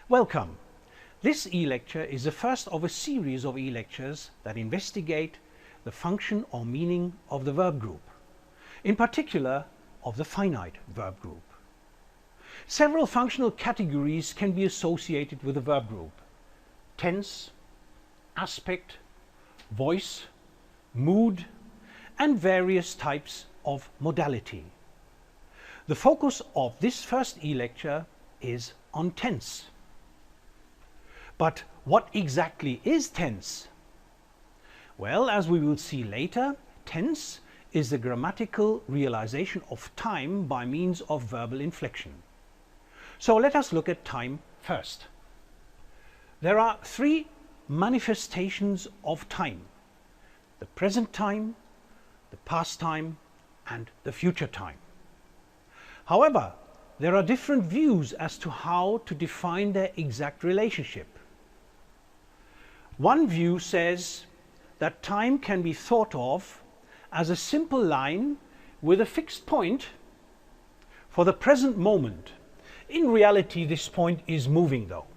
Welcome. This e-lecture is the first of a series of e-lectures that investigate the function or meaning of the verb group, in particular of the finite verb group. Several functional categories can be associated with the verb group: tense, aspect, voice, mood, and various types of modality. The focus of this first e-lecture is on tense. But what exactly is tense? Well, as we will see later, tense is the grammatical realization of time by means of verbal inflection. So let us look at time first. There are three manifestations of time: the present time, the past time, and the future time. However, there are different views as to how to define their exact relationship. One view says that time can be thought of as a simple line with a fixed point for the present moment. In reality, this point is moving though.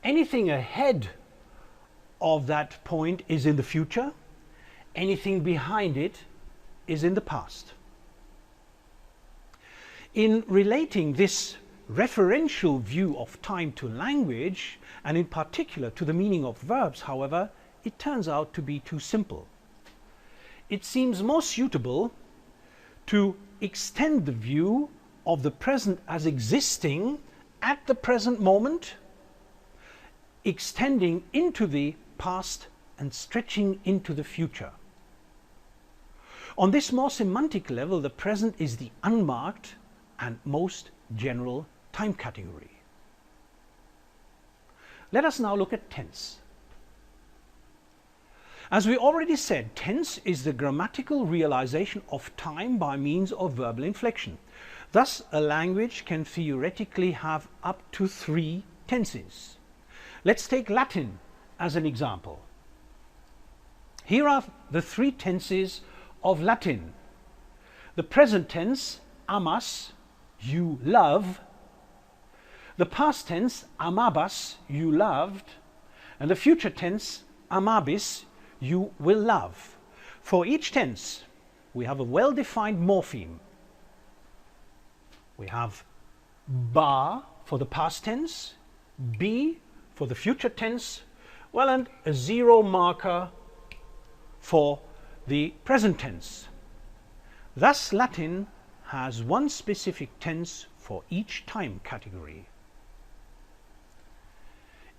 Anything ahead of that point is in the future, anything behind it is in the past. In relating this referential view of time to language, and in particular to the meaning of verbs, however, it turns out to be too simple. It seems more suitable to extend the view of the present as existing at the present moment, extending into the past and stretching into the future. On this more semantic level, the present is the unmarked and most general time category. Let us now look at tense. As we already said, tense is the grammatical realization of time by means of verbal inflection. Thus, a language can theoretically have up to 3 tenses. Let's take Latin as an example. Here are the 3 tenses of Latin. The present tense, amas, you love. The past tense, amabas, you loved. And the future tense, amabis, you will love. For each tense, we have a well-defined morpheme. We have ba for the past tense, b for the future tense, well, and a 0 marker for the present tense. Thus, Latin has one specific tense for each time category.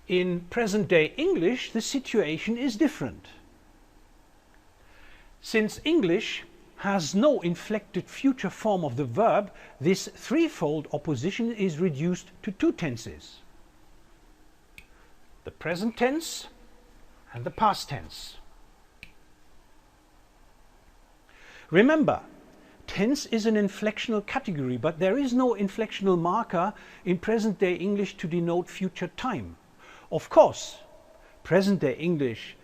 In present-day English, the situation is different. Since English has no inflected future form of the verb, this threefold opposition is reduced to 2 tenses: the present tense and the past tense. Remember, tense is an inflectional category, but there is no inflectional marker in present-day English to denote future time. Of course, present-day English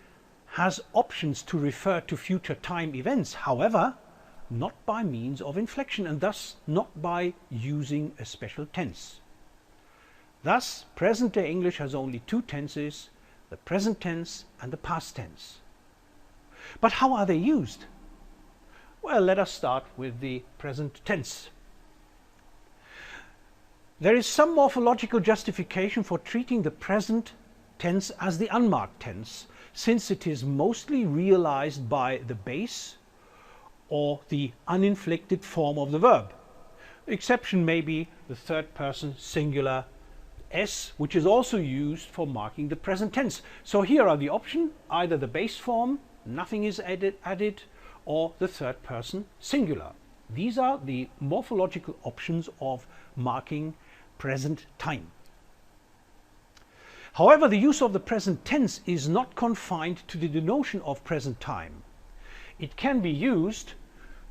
has options to refer to future time events, however, not by means of inflection, and thus not by using a special tense. Thus, present-day English has only 2 tenses, the present tense and the past tense. But how are they used? Well, let us start with the present tense. There is some morphological justification for treating the present tense as the unmarked tense, since it is mostly realized by the base or the uninflected form of the verb. The exception may be the third person singular s, which is also used for marking the present tense. So here are the options: either the base form, nothing is added, or the third person singular. These are the morphological options of marking present time. However, the use of the present tense is not confined to the denotion of present time. It can be used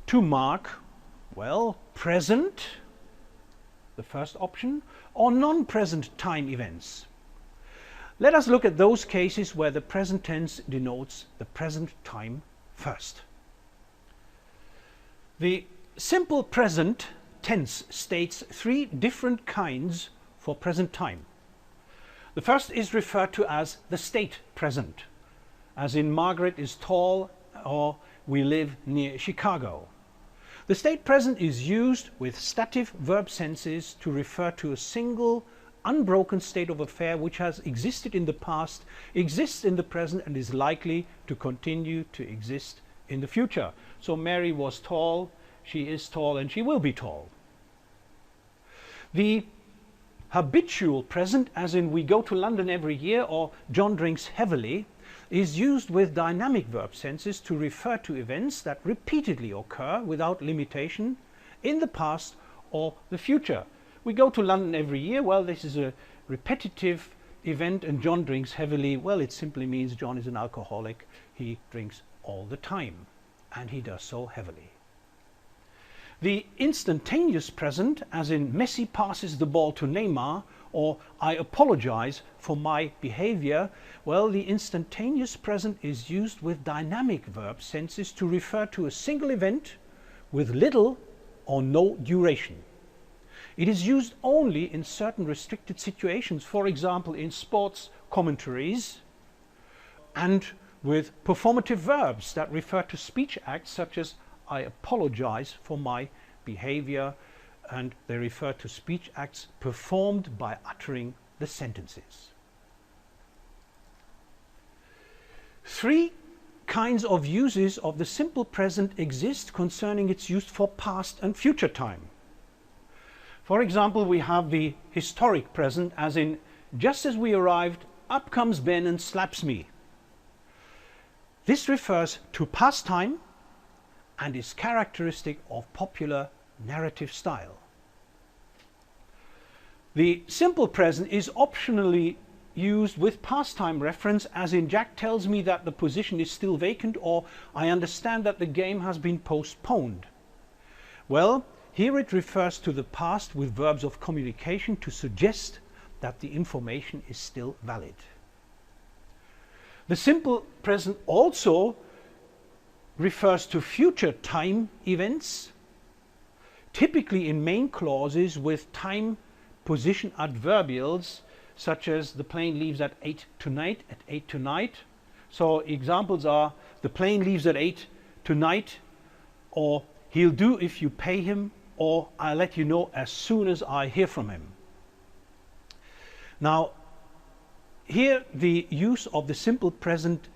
to mark, well, present, the first option, or non-present time events. Let us look at those cases where the present tense denotes the present time first. The simple present tense states 3 different kinds for present time. The first is referred to as the state present, as in Margaret is tall or we live near Chicago. The state present is used with stative verb senses to refer to a single unbroken state of affair which has existed in the past, exists in the present, and is likely to continue to exist in the future. So Mary was tall, she is tall, and she will be tall. The habitual present, as in we go to London every year or John drinks heavily, is used with dynamic verb senses to refer to events that repeatedly occur without limitation in the past or the future. We go to London every year. Well, this is a repetitive event, and John drinks heavily. Well, it simply means John is an alcoholic. He drinks all the time, and he does so heavily. The instantaneous present, as in Messi passes the ball to Neymar, or I apologize for my behavior, well, the instantaneous present is used with dynamic verb senses to refer to a single event with little or no duration. It is used only in certain restricted situations, for example in sports commentaries, and with performative verbs that refer to speech acts such as I apologize for my behavior, and they refer to speech acts performed by uttering the sentences. Three kinds of uses of the simple present exist concerning its use for past and future time. For example, we have the historic present, as in just as we arrived, up comes Ben and slaps me. This refers to past time and is characteristic of popular narrative style. The simple present is optionally used with past time reference, as in Jack tells me that the position is still vacant, or I understand that the game has been postponed. Well, here it refers to the past with verbs of communication to suggest that the information is still valid. The simple present also refers to future time events, typically in main clauses with time position adverbials, such as the plane leaves at 8 tonight, at 8 tonight. So examples are the plane leaves at 8 tonight, or he'll do if you pay him, or I'll let you know as soon as I hear from him. Now, here the use of the simple present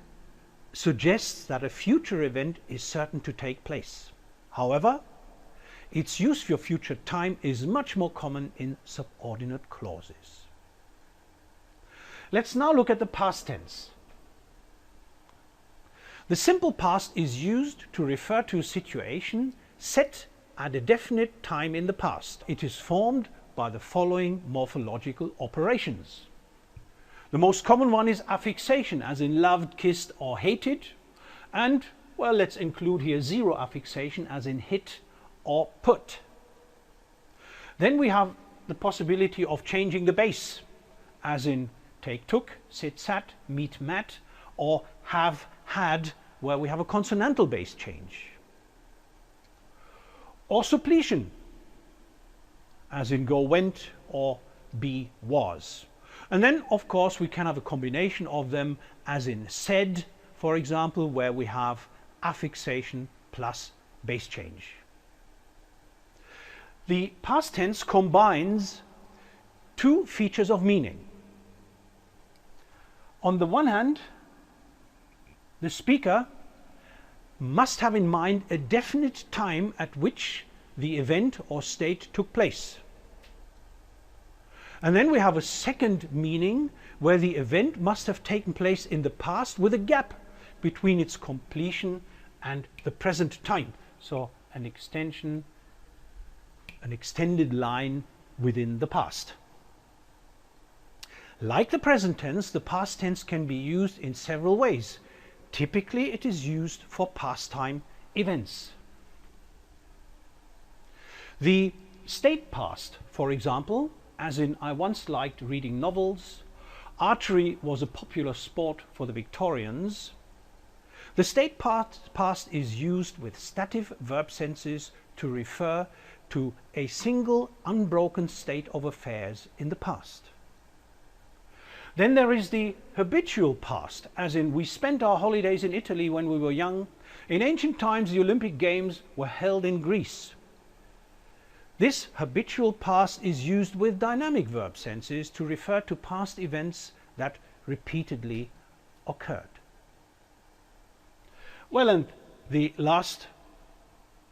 suggests that a future event is certain to take place. However, its use for future time is much more common in subordinate clauses. Let's now look at the past tense. The simple past is used to refer to a situation set at a definite time in the past. It is formed by the following morphological operations. The most common one is affixation, as in loved, kissed, or hated. And, well, let's include here zero affixation, as in hit or put. Then we have the possibility of changing the base, as in take, took, sit, sat, meet, met, or have, had, where we have a consonantal base change. Or suppletion, as in go, went, or be, was. And then, of course, we can have a combination of them, as in said, for example, where we have affixation plus base change. The past tense combines two features of meaning. On the one hand, the speaker must have in mind a definite time at which the event or state took place. And then we have a second meaning where the event must have taken place in the past with a gap between its completion and the present time. So an extension, an extended line within the past. Like the present tense, the past tense can be used in several ways. Typically, it is used for past time events. The state past, for example, as in I once liked reading novels, archery was a popular sport for the Victorians. The state past is used with stative verb senses to refer to a single unbroken state of affairs in the past. Then there is the habitual past, as in we spent our holidays in Italy when we were young. In ancient times, the Olympic Games were held in Greece. This habitual past is used with dynamic verb senses to refer to past events that repeatedly occurred. Well, and the last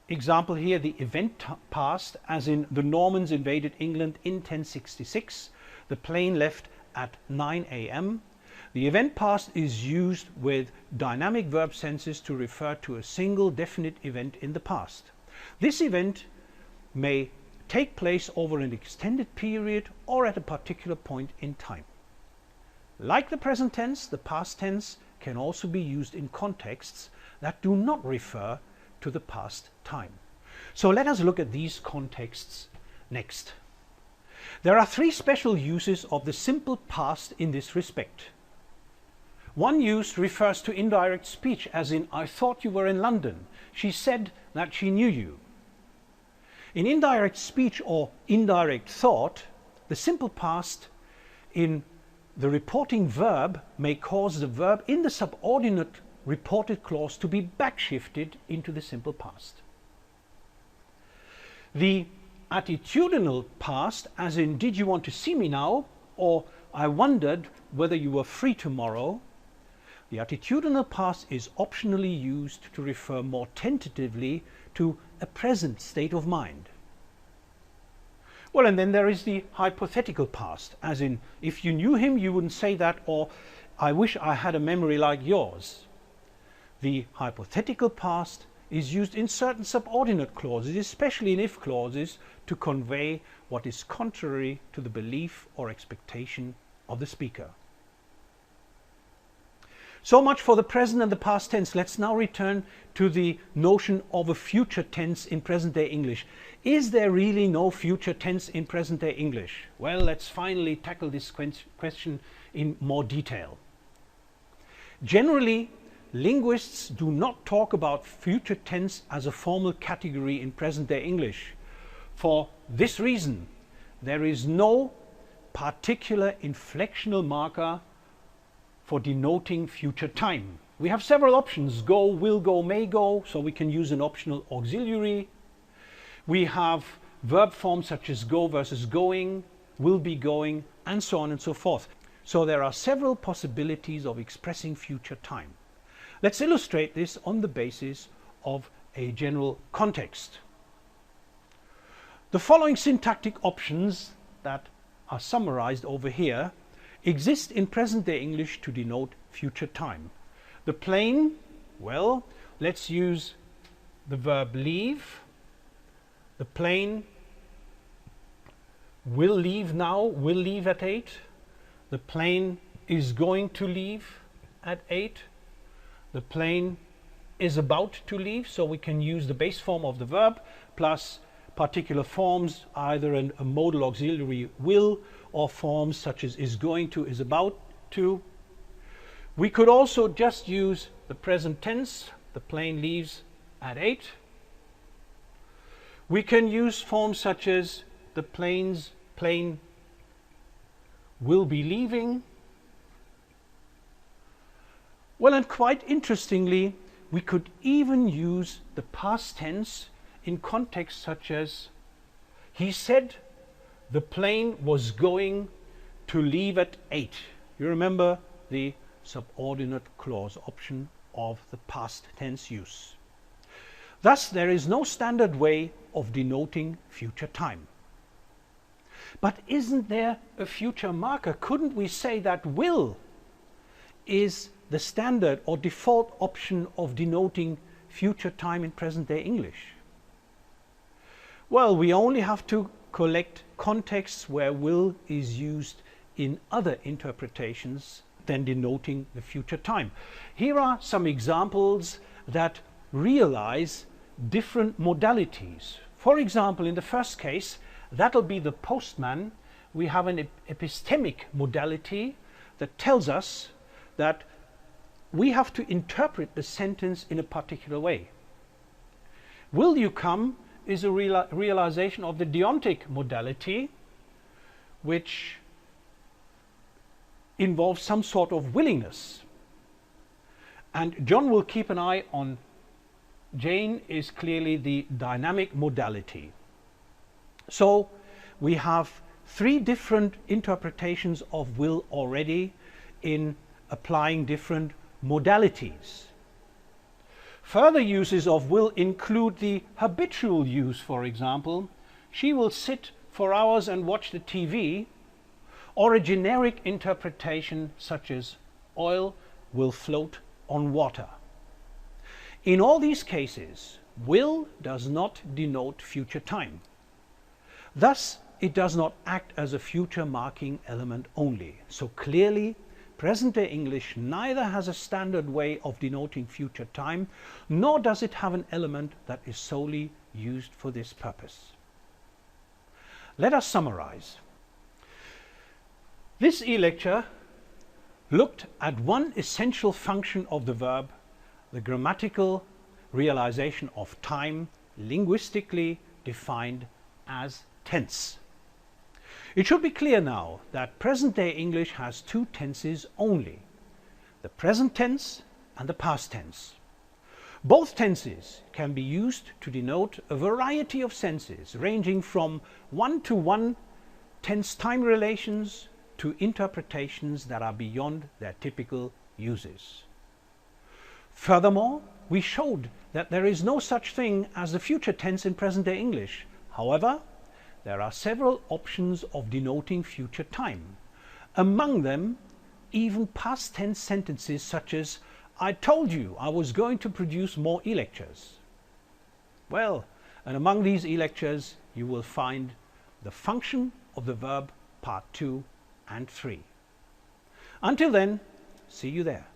example here, the event past, as in the Normans invaded England in 1066. The plane left at 9 a.m. The event past is used with dynamic verb senses to refer to a single definite event in the past. This event may take place over an extended period or at a particular point in time. Like the present tense, the past tense can also be used in contexts that do not refer to the past time. So let us look at these contexts next. There are three special uses of the simple past in this respect. One use refers to indirect speech, as in I thought you were in London. She said that she knew you. In indirect speech or indirect thought, the simple past in the reporting verb may cause the verb in the subordinate reported clause to be backshifted into the simple past. The attitudinal past, as in did you want to see me now, or I wondered whether you were free tomorrow. The attitudinal past is optionally used to refer more tentatively to a present state of mind. Well, and then there is the hypothetical past, as in if you knew him you wouldn't say that, or I wish I had a memory like yours. The hypothetical past is used in certain subordinate clauses, especially in if clauses, to convey what is contrary to the belief or expectation of the speaker. So much for the present and the past tense. Let's now return to the notion of a future tense in present-day English. Is there really no future tense in present-day English? Well, let's finally tackle this question in more detail. Generally, linguists do not talk about future tense as a formal category in present-day English. For this reason, there is no particular inflectional marker for denoting future time. We have several options: go, will go, may go, so we can use an optional auxiliary. We have verb forms such as go versus going, will be going, and so on and so forth. So there are several possibilities of expressing future time. Let's illustrate this on the basis of a general context. The following syntactic options that are summarized over here exist in present-day English to denote future time. The plane, well, let's use the verb leave. The plane will leave now, will leave at 8. The plane is going to leave at 8. The plane is about to leave, so we can use the base form of the verb plus particular forms, either a modal auxiliary will or forms such as is going to, is about to. We could also just use the present tense, the plane leaves at 8. We can use forms such as the plane will be leaving. Well, and quite interestingly, we could even use the past tense in contexts such as he said the plane was going to leave at 8. You remember the subordinate clause option of the past tense use. Thus, there is no standard way of denoting future time. But isn't there a future marker? Couldn't we say that will is the standard or default option of denoting future time in present-day English? Well, we only have to collect contexts where will is used in other interpretations than denoting the future time. Here are some examples that realize different modalities. For example, in the first case, that'll be the postman. We have an epistemic modality that tells us that we have to interpret the sentence in a particular way. Will you come is a realization of the deontic modality, which involves some sort of willingness. And John will keep an eye on Jane is clearly the dynamic modality. So we have three different interpretations of will already in applying different modalities. Further uses of will include the habitual use, for example, she will sit for hours and watch the TV, or a generic interpretation such as oil will float on water. In all these cases, will does not denote future time. Thus, it does not act as a future marking element only. So clearly, present-day English neither has a standard way of denoting future time, nor does it have an element that is solely used for this purpose. Let us summarize. This e-lecture looked at one essential function of the verb, the grammatical realization of time, linguistically defined as tense. It should be clear now that present-day English has two tenses only, the present tense and the past tense. Both tenses can be used to denote a variety of senses, ranging from one-to-one tense time relations to interpretations that are beyond their typical uses. Furthermore, we showed that there is no such thing as the future tense in present-day English. However, there are several options of denoting future time. Among them, even past tense sentences such as, I told you I was going to produce more e-lectures. Well, and among these e-lectures you will find the function of the verb part 2 and 3. Until then, see you there.